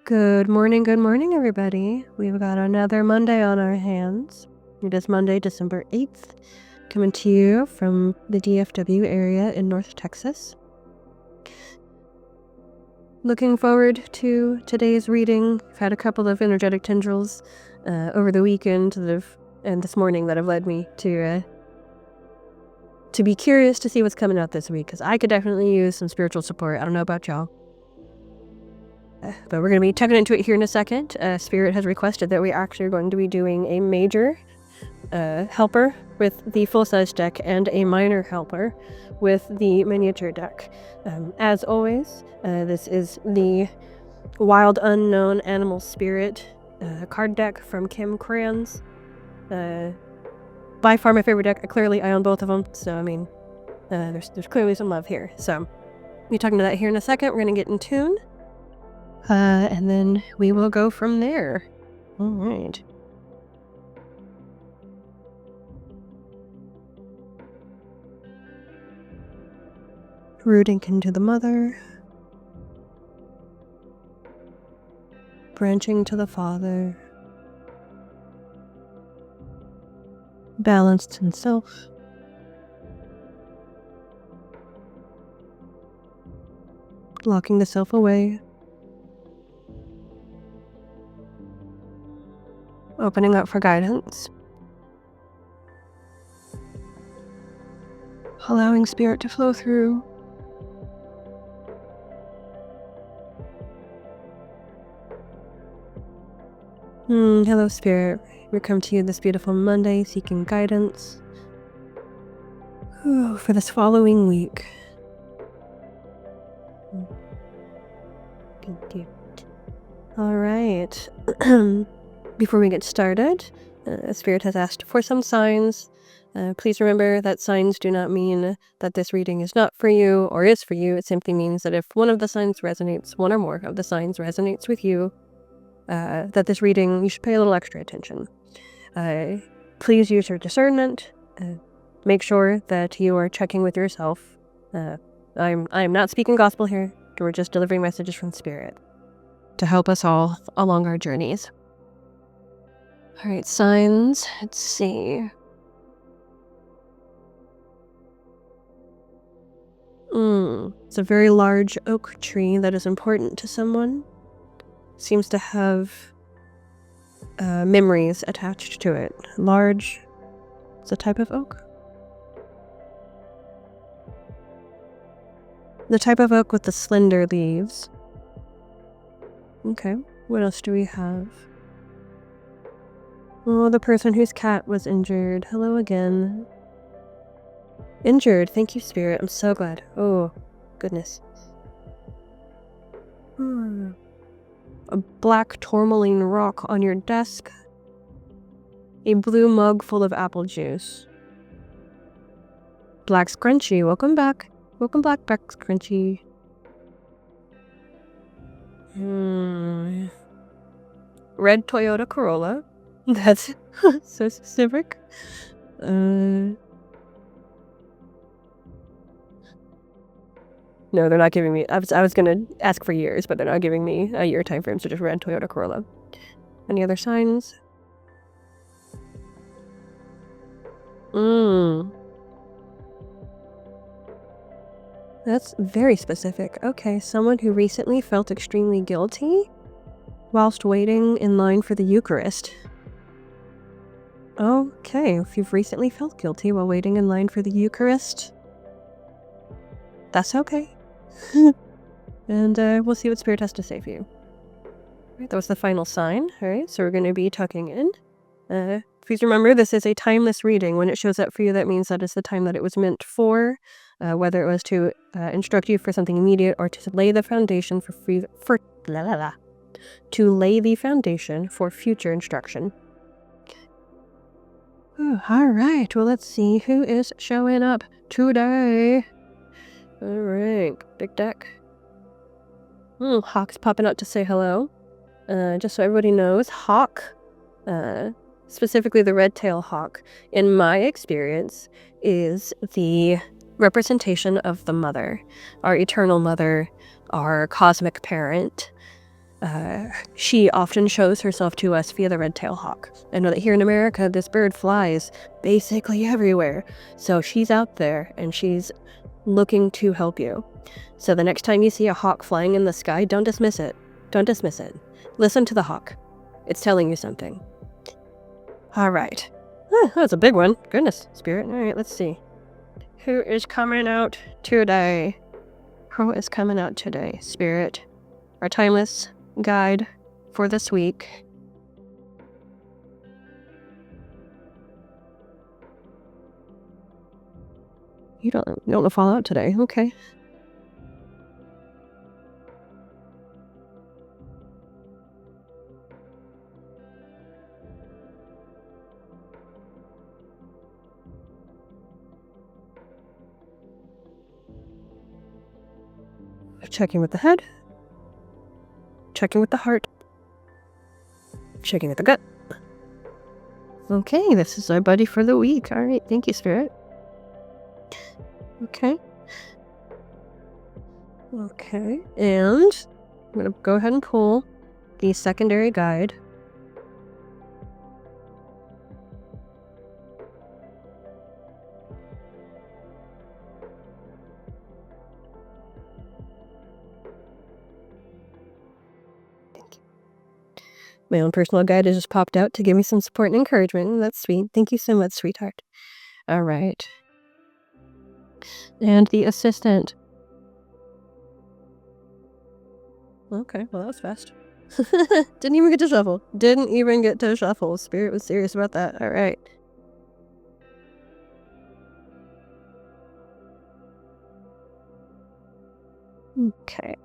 Good morning, everybody. We've got another Monday on our hands. It is Monday, December 8th, coming to you from the DFW area in North Texas. Looking forward to today's reading. I've had a couple of energetic tendrils over the weekend and this morning that have led me to be curious to see what's coming out this week, because I could definitely use some spiritual support. I don't know about y'all. But we're going to be tucking into it here in a second. Spirit has requested that we actually are going to be doing a major helper with the full-size deck and a minor helper with the miniature deck. As always, this is the Wild Unknown Animal Spirit card deck from Kim Cran's. By far my favorite deck. Clearly, I own both of them, so I mean, there's clearly some love here. So, we'll be talking to that here in a second. We're going to get in tune. And then we will go from there. All right. Rooting into the mother. Branching to the father. Balanced in self. Locking the self away. Opening up for guidance. Allowing spirit to flow through. Hello, Spirit. We come to you this beautiful Monday, seeking guidance for this following week. All right. Before we get started, Spirit has asked for some signs. Please remember that signs do not mean that this reading is not for you or is for you. It simply means that if one of the signs resonates, one or more of the signs resonates with you, that this reading, you should pay a little extra attention. Please use your discernment. Make sure that you are checking with yourself. I'm not speaking gospel here. We're just delivering messages from Spirit to help us all along our journeys. All right, signs. Let's see. It's a very large oak tree that is important to someone. Seems to have memories attached to it. Large. It's a type of oak. The type of oak with the slender leaves. Okay, what else do we have? Oh, the person whose cat was injured. Hello again. Injured. Thank you, Spirit. I'm so glad. Oh, goodness. A black tourmaline rock on your desk. A blue mug full of apple juice. Black scrunchie. Welcome back. Welcome back, Black scrunchie. Red Toyota Corolla. That's so specific. No, they're not giving me. I was gonna ask for years, but they're not giving me a year time frame. So just red Toyota Corolla. Any other signs? That's very specific. Okay, someone who recently felt extremely guilty whilst waiting in line for the Eucharist. Okay, if you've recently felt guilty while waiting in line for the Eucharist, that's okay. And we'll see what Spirit has to say for you. All right, that was the final sign. All right, so we're going to be tucking in. Please remember, this is a timeless reading. When it shows up for you, that means that it's the time that it was meant for, whether it was to instruct you for something immediate or to lay the foundation to lay the foundation for future instruction. Oh, all right, well, let's see who is showing up today. All right, big deck. Hawk's popping out to say hello. Just so everybody knows, Hawk, specifically the red-tailed hawk, in my experience, is the representation of the mother, our eternal mother, our cosmic parent. She often shows herself to us via the red-tailed hawk. I know that here in America, this bird flies basically everywhere. So she's out there and she's looking to help you. So the next time you see a hawk flying in the sky, don't dismiss it. Don't dismiss it. Listen to the hawk. It's telling you something. All right. That's a big one. Goodness, Spirit. All right, let's see. Who is coming out today? Who is coming out today, Spirit? Our timeless guide for this week. You don't fall out today. Okay. Checking with the head. Checking with the heart. Checking with the gut. Okay, this is our buddy for the week. All right, thank you, Spirit. Okay. Okay, and I'm going to go ahead and pull the secondary guide. My own personal guide has just popped out to give me some support and encouragement. That's sweet. Thank you so much, sweetheart. All right. And the assistant. Okay, well, that was fast. Didn't even get to shuffle. Didn't even get to shuffle. Spirit was serious about that. All right. Okay.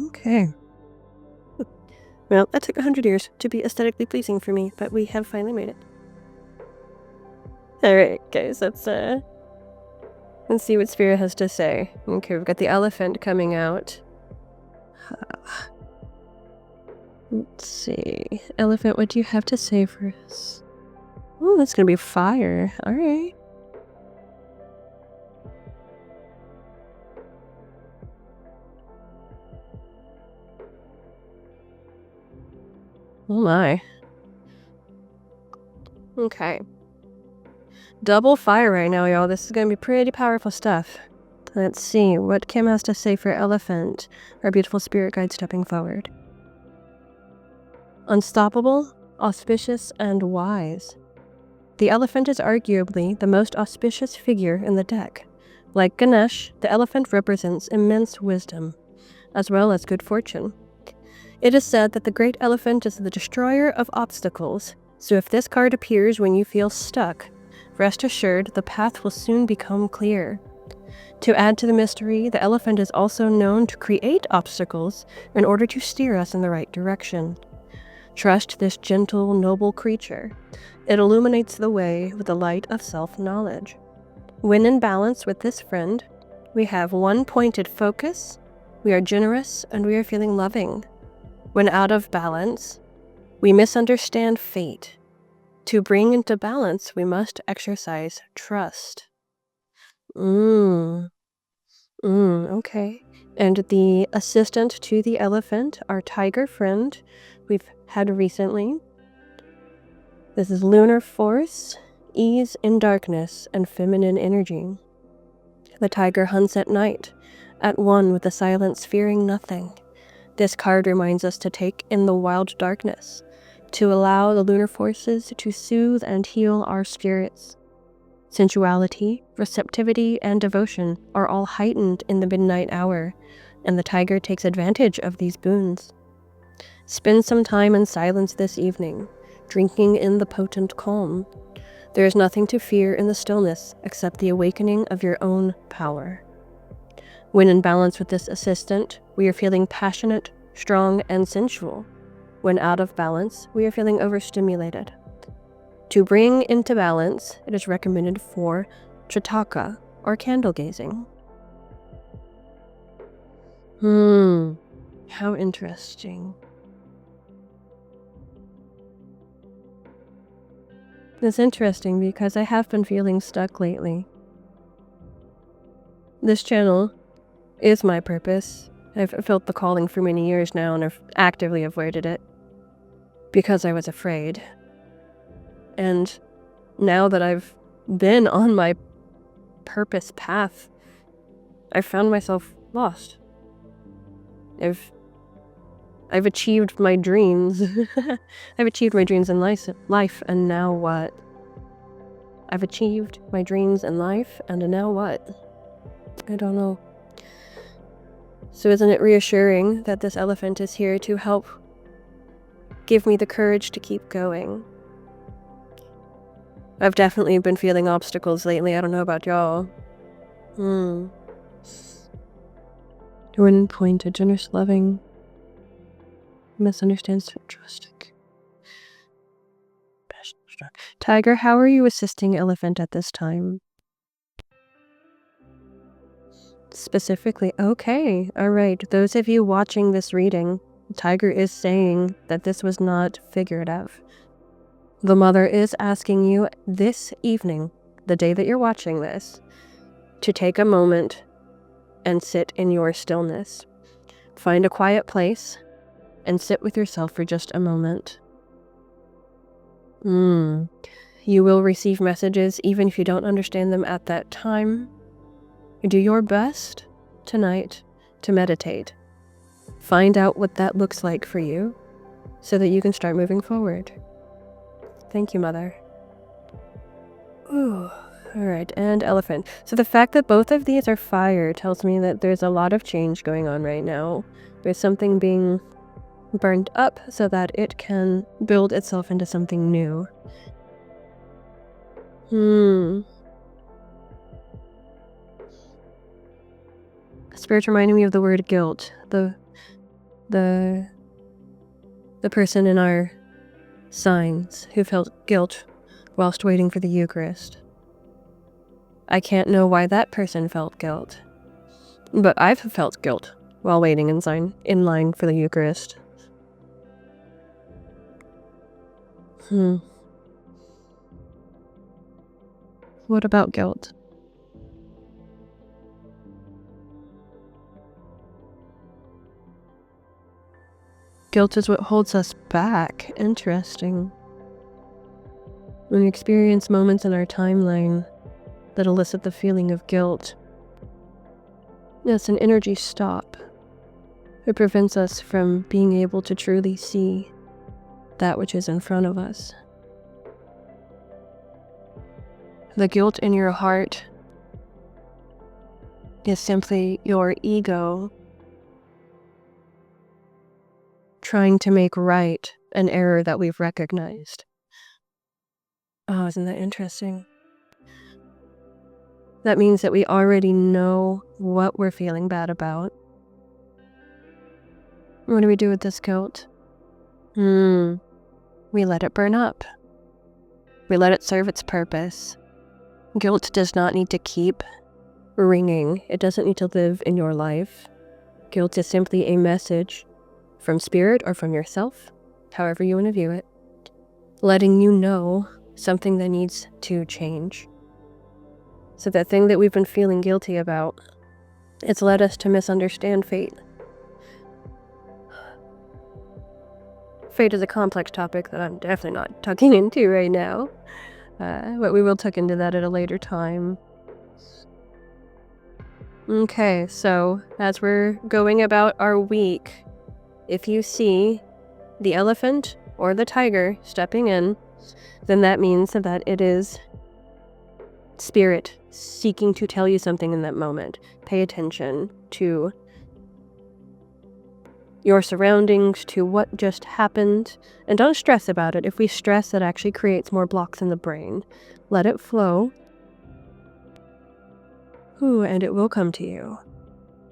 Okay. Well, that took 100 years to be aesthetically pleasing for me, but we have finally made it. All right, guys, let's see what Spirit has to say. Okay, we've got the elephant coming out. Let's see. Elephant, what do you have to say for us? Oh, that's gonna be fire. All right. Oh my. Okay. Double fire right now, y'all. This is gonna be pretty powerful stuff. Let's see what Kim has to say for elephant, our beautiful spirit guide stepping forward. Unstoppable, auspicious, and wise. The elephant is arguably the most auspicious figure in the deck. Like Ganesh, the elephant represents immense wisdom, as well as good fortune. It is said that the great elephant is the destroyer of obstacles, so if this card appears when you feel stuck, rest assured the path will soon become clear. To add to the mystery, the elephant is also known to create obstacles in order to steer us in the right direction. Trust this gentle, noble creature. It illuminates the way with the light of self-knowledge. When in balance with this friend, we have one pointed focus, we are generous, and we are feeling loving. When out of balance, we misunderstand fate. To bring into balance, we must exercise trust. Okay. And the assistant to the elephant, our tiger friend, we've had recently. This is lunar force, ease in darkness, and feminine energy. The tiger hunts at night, at one with the silence, fearing nothing. This card reminds us to take in the wild darkness, to allow the lunar forces to soothe and heal our spirits. Sensuality, receptivity, and devotion are all heightened in the midnight hour, and the tiger takes advantage of these boons. Spend some time in silence this evening, drinking in the potent calm. There is nothing to fear in the stillness except the awakening of your own power. When in balance with this assistant, we are feeling passionate, strong, and sensual. When out of balance, we are feeling overstimulated. To bring into balance, it is recommended for Tritaka, or candle gazing. How interesting. It's interesting because I have been feeling stuck lately. This channel is my purpose. I've felt the calling for many years now, and I've actively avoided it because I was afraid. And now that I've been on my purpose path, I've found myself lost. I've achieved my dreams. I've achieved my dreams in life, and now what? I've achieved my dreams in life, and now what? I don't know. So isn't it reassuring that this elephant is here to help give me the courage to keep going? I've definitely been feeling obstacles lately. I don't know about y'all. Twin pointed, generous, loving, misunderstands, trusting, passionate, strong. Tiger, how are you assisting elephant at this time? Specifically, okay, all right. Those of you watching this reading, Tiger is saying that this was not figurative. The mother is asking you this evening, the day that you're watching this, to take a moment and sit in your stillness. Find a quiet place and sit with yourself for just a moment. You will receive messages even if you don't understand them at that time. Do your best tonight to meditate. Find out what that looks like for you so that you can start moving forward. Thank you, Mother. Ooh. All right, and elephant. So the fact that both of these are fire tells me that there's a lot of change going on right now. There's something being burned up so that it can build itself into something new. Spirit reminding me of the word guilt. The person in our signs who felt guilt whilst waiting for the Eucharist. I can't know why that person felt guilt, but I've felt guilt while waiting in line for the Eucharist. What about guilt? Guilt is what holds us back. Interesting. When we experience moments in our timeline that elicit the feeling of guilt, it's an energy stop. It prevents us from being able to truly see that which is in front of us. The guilt in your heart is simply your ego trying to make right an error that we've recognized. Oh, isn't that interesting? That means that we already know what we're feeling bad about. What do we do with this guilt? We let it burn up. We let it serve its purpose. Guilt does not need to keep ringing. It doesn't need to live in your life. Guilt is simply a message from spirit or from yourself, however you want to view it, letting you know something that needs to change. So that thing that we've been feeling guilty about, it's led us to misunderstand fate. Fate is a complex topic that I'm definitely not tucking into right now, but we will tuck into that at a later time. Okay, so as we're going about our week, if you see the elephant or the tiger stepping in, then that means that it is spirit seeking to tell you something in that moment. Pay attention to your surroundings, to what just happened, and don't stress about it. If we stress, that actually creates more blocks in the brain. Let it flow. And it will come to you.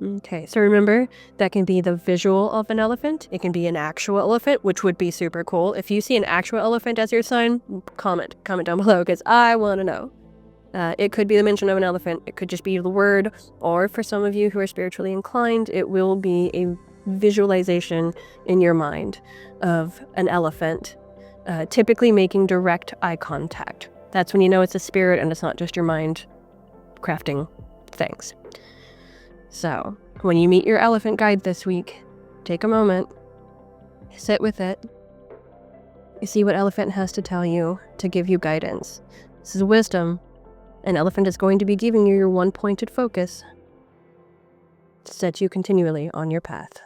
Okay, so remember, that can be the visual of an elephant. It can be an actual elephant, which would be super cool. If you see an actual elephant as your sign, comment down below, because I want to know. It could be the mention of an elephant. It could just be the word, or for some of you who are spiritually inclined, it will be a visualization in your mind of an elephant typically making direct eye contact. That's when you know it's a spirit and it's not just your mind crafting things. So, when you meet your elephant guide this week, take a moment, sit with it, see what elephant has to tell you to give you guidance. This is wisdom. An elephant is going to be giving you your one-pointed focus to set you continually on your path.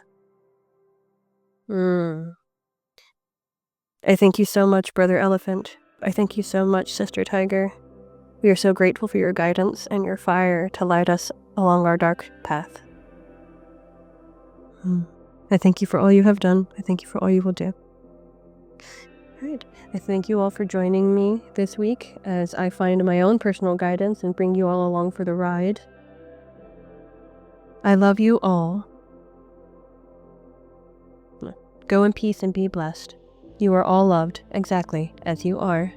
I thank you so much, Brother Elephant. I thank you so much, Sister Tiger. We are so grateful for your guidance and your fire to light us along our dark path. I thank you for all you have done. I thank you for all you will do. All right. I thank you all for joining me this week as I find my own personal guidance and bring you all along for the ride. I love you all. Go in peace and be blessed. You are all loved exactly as you are.